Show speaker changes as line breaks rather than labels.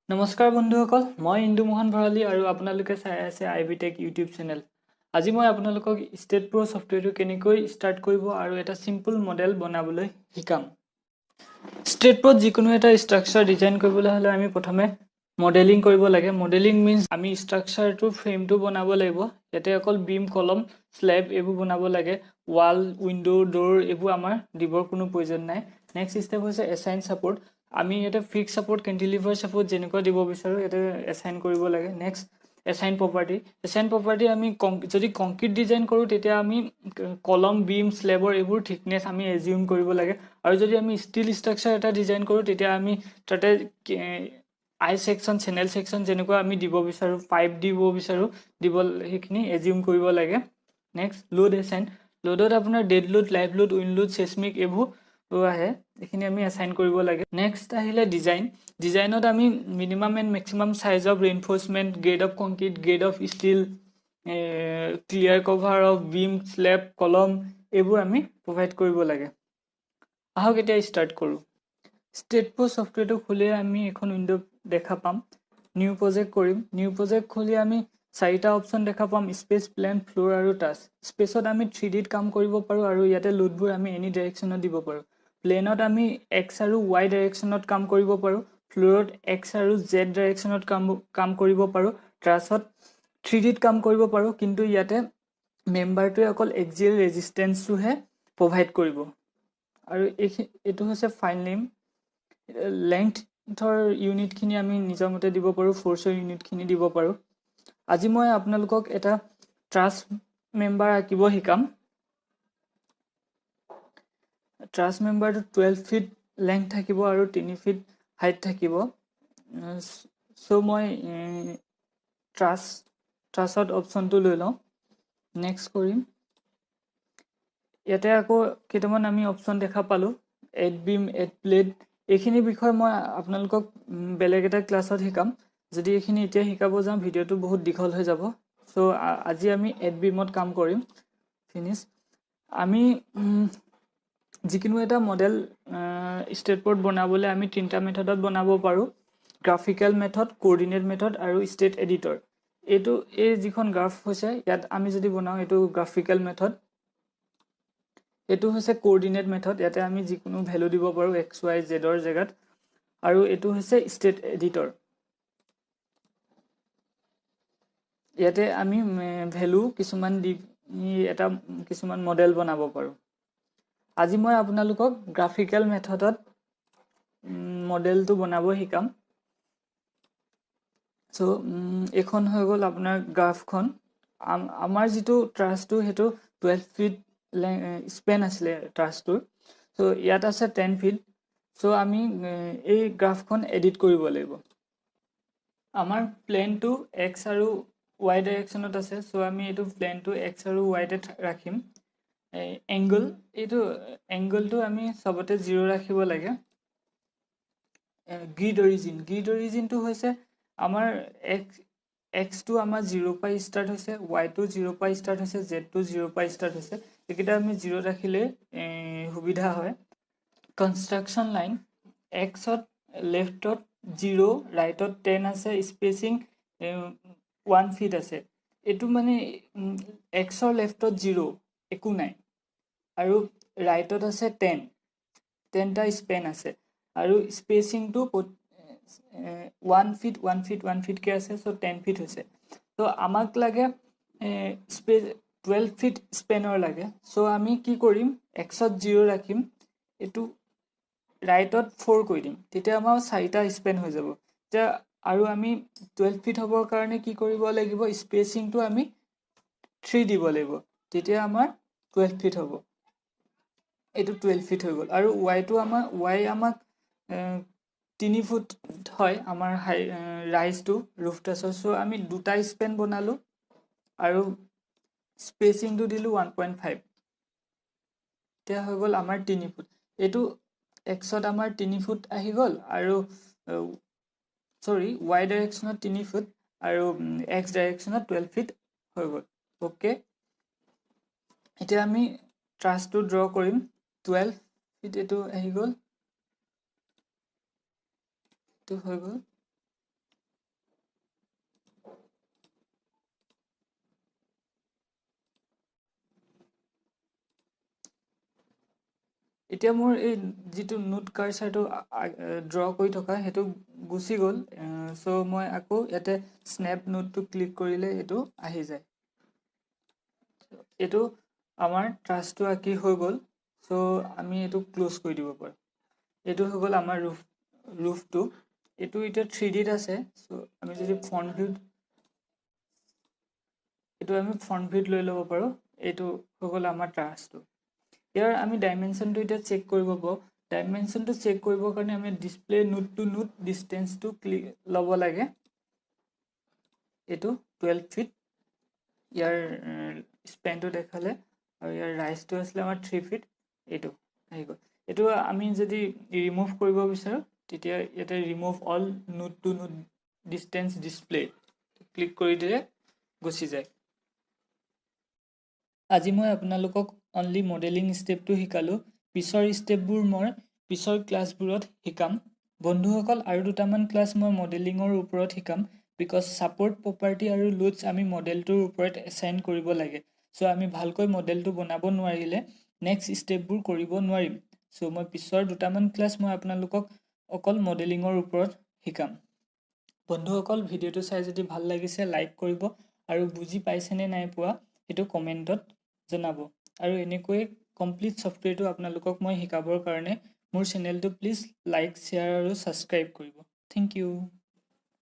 নমস্কাৰ বন্ধুসকল, মই ইন্দু মোহন ভৰালী আৰু আপোনালোকে চাই আছে আইবিটেক ইউটিউব চেনেল। আজি মই আপোনালোকক ষ্টেট প্ৰ সফটৱেৰটো কেনেকৈ ষ্টাৰ্ট কৰিব আৰু এটা সিম্পল মডেল বনাবলৈ শিকাম। ষ্টেট প্ৰত যিকোনো এটা ষ্ট্ৰাকচাৰ ডিজাইন কৰিবলৈ হ'লে আমি প্ৰথমে মডেলিং কৰিব লাগে। মডেলিং মিন্স আমি ষ্ট্ৰাকচাৰটো ফ্ৰেমটো বনাব লাগিব। ইয়াতে অকল বিম, কলম, স্লেব এইবোৰ বনাব লাগে। ৱাল, উইন্ডো, ডোৰ এইবোৰ আমাৰ দিবৰ কোনো প্ৰয়োজন নাই। নেক্সট ষ্টেপ হৈছে এছাইন ছাপোৰ্ট। আমি ইয়াতে ফিক্স ছাপোৰ্ট, কেণ্টিলিভাৰ ছাপোৰ্ট যেনেকুৱা দিব বিচাৰোঁ ইয়াতে এছাইন কৰিব লাগে। Next assign property. Assign property আমি যদি কংক্ৰিট ডিজাইন কৰোঁ তেতিয়া আমি কলম, বিম, স্লেবৰ এইবোৰ থিকনেছ আমি এজিউম কৰিব লাগে। আৰু যদি আমি ষ্টিল ষ্ট্ৰাকচাৰ এটা ডিজাইন কৰোঁ তেতিয়া আমি তাতে আই ছেকশ্যন, চেনেল ছেকশ্যন যেনেকুৱা আমি দিব বিচাৰোঁ, পাইপ দিব বিচাৰোঁ, সেইখিনি এজিউম কৰিব লাগে। Next load assign. লোডত আপোনাৰ dead load, live load, wind load, seismic এইবোৰ আহে, এইখিনি আমি এছাইন কৰিব লাগে। নেক্সট আহিলে ডিজাইন। ডিজাইনত আমি minimum and maximum size of reinforcement, grade of concrete, grade of steel, clear cover of beam, slab, column এইবোৰ আমি প্ৰভাইড কৰিব লাগে। আহক এতিয়া ষ্টাৰ্ট কৰোঁ। ষ্টেট প্ৰ ছফ্টৱেৰটো খুলি আমি এখন উইণ্ড' দেখা পাম। নিউ প্ৰজেক্ট কৰিম। নিউ প্ৰজেক্ট খুলি আমি 4টা অপশ্যন দেখা পাম: স্পেচ, প্লেন, ফ্ল'ৰ আৰু টাচ। স্পেচত আমি 3Dত কাম কৰিব পাৰোঁ আৰু ইয়াতে লোডবোৰ আমি এনি ডাইৰেকশ্যনত দিব পাৰোঁ। প্লেনত আমি এক্স আৰু ৱাই ডাইৰেকশ্যনত কাম কৰিব পাৰোঁ। ফ্ল'ৰত এক্স আৰু জেড ডাইৰেকশ্যনত কাম কৰিব পাৰোঁ। ট্ৰাছত 3Dত কাম কৰিব পাৰোঁ, কিন্তু ইয়াতে মেম্বাৰটোৱে অকল এক্সিয়েল ৰেজিষ্টেঞ্চটোহে প্ৰভাইড কৰিব। আৰু এইটো হৈছে ফাইল নেম। লেংথৰ ইউনিটখিনি আমি নিজৰ মতে দিব পাৰোঁ, ফ'ৰ্চৰ ইউনিটখিনি দিব পাৰোঁ। আজি মই আপোনালোকক এটা ট্ৰাছ মেম্বাৰ আঁকিব শিকাম। ট্ৰাছ মেম্বাৰটো 12 ফিট লেংথ থাকিব আৰু 3 ফিট হাইট থাকিব। চ' মই ট্ৰাছত অপশ্যনটো লৈ লওঁ। নেক্সট কৰিম। ইয়াতে আকৌ কেইটামান আমি অপশ্যন দেখা পালোঁ: এড বিম, এড প্লেট। এইখিনি বিষয়ে মই আপোনালোকক বেলেগ এটা ক্লাছত শিকাম। যদি এইখিনি এতিয়া শিকাব যাওঁ ভিডিঅ'টো বহুত দীঘল হৈ যাব। চ' আজি আমি এড বিমত কাম কৰিম। ফিনিছ। আমি যিকোনো এটা মডেল ষ্টেট প্ৰত বনাবলৈ আমি 3টা মেথডত বনাব পাৰোঁ: গ্ৰাফিকেল মেথড, কোঅৰ্ডিনেট মেথড আৰু ষ্টেট এডিটৰ। এই যিখন গ্ৰাফ হৈছে ইয়াত আমি যদি বনাওঁ এইটো গ্ৰাফিকেল মেথড, এইটো হৈছে কোঅৰ্ডিনেট মেথড। ইয়াতে আমি যিকোনো ভেলু দিব পাৰোঁ এক্স, ৱাই, জেডৰ জেগাত। আৰু এইটো হৈছে ষ্টেট এডিটৰ। ইয়াতে আমি ভেলু কিছুমান দি কিছুমান মডেল বনাব পাৰোঁ। আজি মই আপোনালোকক গ্ৰাফিকেল মেথডত মডেলটো বনাব শিকাম। চ' এইখন হৈ গ'ল আপোনাৰ গ্ৰাফখন। আমাৰ যিটো ট্ৰাছটো সেইটো 12 ফিট স্পেন আছিলে ট্ৰাছটোৰ। চ' ইয়াত আছে 10 ফিট। চ' আমি এই গ্ৰাফখন এডিট কৰিব লাগিব। আমাৰ প্লেনটো এক্স আৰু ৱাই ডাইৰেকশ্যনত আছে। চ' আমি এইটো প্লেনটো এক্স আৰু ৱাইতে ৰাখিম। এংগলটো আমি চবতে 0 ৰাখিব লাগে। গ্ৰিড অৰিজিনটো হৈছে আমাৰ এক্সটো আমাৰ 0 পৰা ষ্টাৰ্ট হৈছে, ৱাইটো 0 পৰা ষ্টাৰ্ট হৈছে, জেডটো 0 পৰা ষ্টাৰ্ট হৈছে। এইকেইটা আমি 0 ৰাখিলে সুবিধা হয়। কনষ্ট্ৰাকশ্যন লাইন এক্সত লেফ্টত 0, ৰাইটত 10 আছে, স্পেচিং 1 ফিট আছে। এইটো মানে এক্সৰ লেফ্টত 0 একো নাই, আৰু ৰাইটত আছে 10টা স্পেন আছে, আৰু স্পেচিংটো 1 ফিটকৈ আছে। চ' 10 ফিট হৈছে। চ' আমাক লাগে 12 ফিট স্পেনৰ লাগে। চ' আমি কি কৰিম, এক্সত 0 ৰাখিম, এইটো ৰাইটত 4 কৰি দিম, তেতিয়া আমাৰ 4টা স্পেন হৈ যাব। আৰু আমি 12 ফিট হ'বৰ কাৰণে কি কৰিব লাগিব, স্পেচিংটো আমি 3 দিব লাগিব, তেতিয়া আমাৰ 12 ফিট হ'ব। এইটো 12 ফিট হৈ গ'ল। আৰু ৱাই আমাক 3 ফুট হয় আমাৰ ৰাইজটো ৰুফটাছৰ। চ' আমি 2টা স্পেন বনালোঁ আৰু স্পেচিংটো দিলোঁ 1.5। এতিয়া হৈ গ'ল আমাৰ 3 ফুট। এইটো এক্সত আমাৰ 3 ফুট আহি গ'ল, আৰু ৱাই ডাইৰেকশ্যনত 3 ফুট আৰু এক্স ডাইৰেকশ্যনত 12 ফিট হৈ গ'ল। অ'কে, এতিয়া আমি ট্ৰাছটো ড্ৰ কৰিম। 12 ফিট এইটো আহি গ'ল, এইটো হৈ গ'ল। এতিয়া মোৰ এই যিটো নোট কাৰ্চাৰটো ড্ৰ কৰি থকা সেইটো গুচি গ'ল, চ' মই আকৌ ইয়াতে স্নেপ নোটটো ক্লিক কৰিলে এইটো আহি যায়। এইটো আমাৰ ট্ৰাছটো আঁকি হৈ গ'ল, চ' আমি এইটো ক্ল'জ কৰি দিব পাৰোঁ। এইটো হৈ গ'ল আমাৰ ৰুফটো। এইটো এতিয়া 3Dত আছে, চ' আমি যদি ফ্ৰণ্ট ভিউত লৈ ল'ব পাৰোঁ। এইটো হৈ গ'ল আমাৰ ট্ৰাছটো। ইয়াৰ আমি ডাইমেনশ্যনটো এতিয়া চেক কৰিব পাৰোঁ। ডাইমেনশ্যনটো চেক কৰিবৰ কাৰণে আমি ডিছপ্লে নোট টু নোট ডিষ্টেঞ্চটো ল'ব লাগে। এইটো 12 ফিট। ইয়াৰ স্পেনটো দেখালে আৰু ইয়াৰ ৰাইজটো আছিলে আমাৰ 3 ফিট। এইটো আহি গ'ল। এইটো আমি যদি ৰিমুভ কৰিব বিচাৰোঁ তেতিয়া ইয়াতে remove all note to note distance display click কৰি দিলে গুচি যায়। আজি মই আপোনালোকক অনলি মডেলিং ষ্টেপটো শিকালোঁ। পিছৰ ষ্টেপবোৰ মই পিছৰ ক্লাছবোৰত শিকাম। বন্ধুসকল, আৰু দুটামান ক্লাছ মই মডেলিঙৰ ওপৰত শিকাম, বিকজ ছাপৰ্ট প্ৰপাৰ্টি আৰু লোডছ আমি মডেলটোৰ ওপৰত এছাইন কৰিব লাগে। চ' আমি ভালকৈ মডেলটো বনাব নোৱাৰিলে নেক্সট ষ্টেপবোৰ কৰিব নোৱাৰিম। চ' মই পিছৰ দুটামান ক্লাছ মই আপোনালোকক অকল মডেলিঙৰ ওপৰত শিকাম। বন্ধুসকল, ভিডিঅ'টো চাই যদি ভাল লাগিছে লাইক কৰিব আৰু বুজি পাইছেনে নাই পোৱা সেইটো কমেণ্টত জনাব। আৰু এনেকৈ কমপ্লিট ছফ্টৱেৰটো আপোনালোকক মই শিকাবৰ কাৰণে মোৰ চেনেলটো প্লিজ লাইক, শ্বেয়াৰ আৰু ছাবস্ক্ৰাইব কৰিব। Thank U.